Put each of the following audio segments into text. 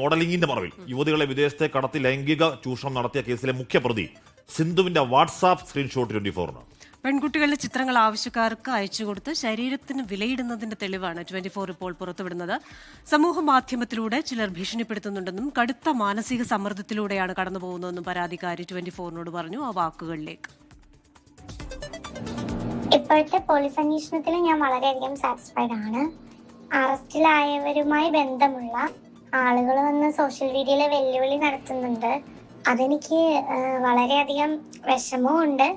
മോഡലിംഗിന്റെ മറവിൽ യുവതികളെ വിദേശത്തെ കടത്തി ലൈംഗിക ചൂഷണം നടത്തിയ കേസിലെ മുഖ്യപ്രതി സിന്ധുവിന്റെ വാട്സാപ്പ് സ്ക്രീൻഷോട്ട് 24-ന്. പെൺകുട്ടികളുടെ ചിത്രങ്ങൾ ആവശ്യക്കാർക്ക് അയച്ചുകൊടുത്ത് ശരീരത്തിന് വിലയിടുന്നതിന്റെ തെളിവാണ് 24 ഇപ്പോൾ പുറത്തുവിടുന്നത്. സമൂഹ മാധ്യമത്തിലൂടെ ചിലർ ഭീഷണിപ്പെടുത്തുന്നുണ്ടെന്നും കടുത്ത മാനസിക സമ്മർദ്ദത്തിലൂടെയാണ് കടന്നുപോകുന്നതെന്നും പരാതിക്കാരി 24-നോട് പറഞ്ഞു. ആ വാക്കുകളിലേക്ക്. ഇപ്പോഴത്തെ പോലീസ് അന്വേഷണത്തിൽ ഞാൻ വളരെയധികം സാറ്റിസ്ഫൈഡ് ആണ്. അറസ്റ്റിലായവരുമായി ബന്ധമുള്ള ആളുകൾ വന്ന് സോഷ്യൽ മീഡിയയിൽ വെല്ലുവിളി നടത്തുന്നുണ്ട്. അതെനിക്ക് വളരെയധികം വിഷമവുമുണ്ട്,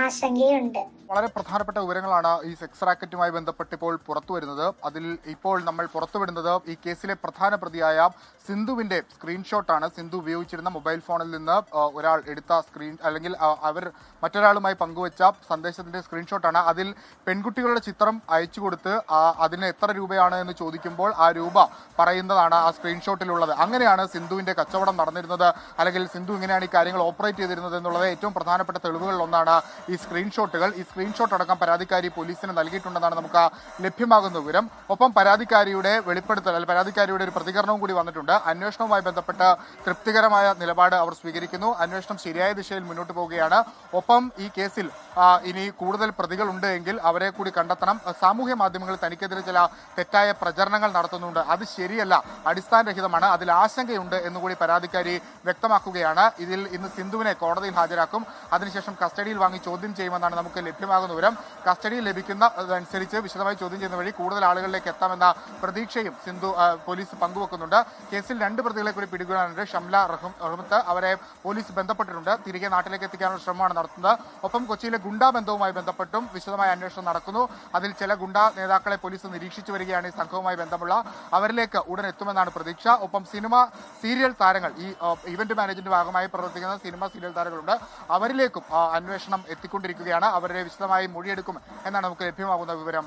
ആശങ്കയുണ്ട്. വളരെ പ്രധാനപ്പെട്ട വിവരങ്ങളാണ് ഈ സെക്സ് റാക്കറ്റുമായി ബന്ധപ്പെട്ട് ഇപ്പോൾ പുറത്തു വരുന്നത്. അതിൽ ഇപ്പോൾ നമ്മൾ പുറത്തുവിടുന്നത് ഈ കേസിലെ പ്രധാന പ്രതിയായ സിന്ധുവിന്റെ സ്ക്രീൻഷോട്ടാണ്. സിന്ധു ഉപയോഗിച്ചിരുന്ന മൊബൈൽ ഫോണിൽ നിന്ന് ഒരാൾ എടുത്ത സ്ക്രീൻ അല്ലെങ്കിൽ അവർ മറ്റൊരാളുമായി പങ്കുവച്ച സന്ദേശത്തിന്റെ സ്ക്രീൻഷോട്ടാണ്. അതിൽ പെൺകുട്ടികളുടെ ചിത്രം അയച്ചു കൊടുത്ത് അതിന് എത്ര രൂപയാണ് എന്ന് ചോദിക്കുമ്പോൾ ആ രൂപ പറയുന്നതാണ് ആ സ്ക്രീൻഷോട്ടിലുള്ളത്. അങ്ങനെയാണ് സിന്ധുവിന്റെ കച്ചവടം നടന്നിരുന്നത്, അല്ലെങ്കിൽ സിന്ധു ഇങ്ങനെയാണ് ഈ കാര്യങ്ങൾ ഓപ്പറേറ്റ് ചെയ്തിരുന്നത് എന്നുള്ളത് ഏറ്റവും പ്രധാനപ്പെട്ട തെളിവുകളിൽ ഒന്നാണ് ഈ സ്ക്രീൻഷോട്ടുകൾ. ഈ സ്ക്രീൻഷോട്ട് അടക്കം പരാതിക്കാരി പോലീസിന് നൽകിയിട്ടുണ്ടെന്നാണ് നമുക്ക് ലഭ്യമാകുന്ന വിവരം. ഒപ്പം പരാതിക്കാരിയുടെ വെളിപ്പെടുത്തൽ അല്ലെങ്കിൽ പരാതിക്കാരിയുടെ ഒരു പ്രതികരണവും കൂടി വന്നിട്ടുണ്ട്. അന്വേഷണവുമായി ബന്ധപ്പെട്ട് തൃപ്തികരമായ നിലപാട് അവർ സ്വീകരിക്കുന്നു. അന്വേഷണം ശരിയായ ദിശയിൽ മുന്നോട്ട് പോവുകയാണ്. ഒപ്പം ഈ കേസിൽ ഇനി കൂടുതൽ പ്രതികളുണ്ട് എങ്കിൽ അവരെ കൂടി കണ്ടെത്തണം. സാമൂഹ്യ മാധ്യമങ്ങളിൽ തനിക്കെതിരെ ചില തെറ്റായ പ്രചരണങ്ങൾ നടത്തുന്നുണ്ട്, അത് ശരിയല്ല, അടിസ്ഥാനരഹിതമാണ്, അതിൽ ആശങ്കയുണ്ട് എന്നുകൂടി പരാതിക്കാരി വ്യക്തമാക്കുകയാണ്. ഇതിൽ ഇന്ന് സിന്ധുവിനെ കോടതിയിൽ ഹാജരാക്കും. അതിനുശേഷം കസ്റ്റഡിയിൽ വാങ്ങി ചോദ്യം ചെയ്യുമെന്നാണ് നമുക്ക് ലഭ്യമാകുന്ന വിവരം. കസ്റ്റഡിയിൽ ലഭിക്കുന്നതനുസരിച്ച് വിശദമായി ചോദ്യം ചെയ്യുന്ന വഴി കൂടുതൽ ആളുകളിലേക്ക് എത്താമെന്ന പ്രതീക്ഷയും സിന്ധു പോലീസ് പങ്കുവെക്കുന്നുണ്ട്. കേസിൽ 2 പ്രതികളെ കൂടി പിടികൂടാനുണ്ട്. ഷംല റഹ്മത്ത്, അവരെ പോലീസ് ബന്ധപ്പെട്ടിട്ടുണ്ട്. തിരികെ നാട്ടിലേക്ക് എത്തിക്കാനുള്ള ശ്രമമാണ് നടത്തുന്നത്. ഒപ്പം കൊച്ചിയിലെ ഗുണ്ടാ ബന്ധവുമായി ബന്ധപ്പെട്ടും വിശദമായ അന്വേഷണം നടക്കുന്നു. അതിൽ ചില ഗുണ്ടാ നേതാക്കളെ പോലീസ് നിരീക്ഷിച്ചു വരികയാണ്. ഈ സംഘവുമായി ബന്ധമുള്ള അവരിലേക്ക് ഉടൻ എത്തുമെന്നാണ് പ്രതീക്ഷ. ഒപ്പം സീരിയൽ താരങ്ങൾ, ഈ ഇവന്റ് മാനേജ്മെന്റ് ഭാഗമായി പ്രവർത്തിക്കുന്ന സീരിയൽ താരങ്ങളുണ്ട്, അവരിലേക്കും അന്വേഷണം എത്തിക്കൊണ്ടിരിക്കുകയാണ്. അവരെ വിശദമായി മൊഴിയെടുക്കും എന്നാണ് നമുക്ക് ലഭ്യമാകുന്ന വിവരം.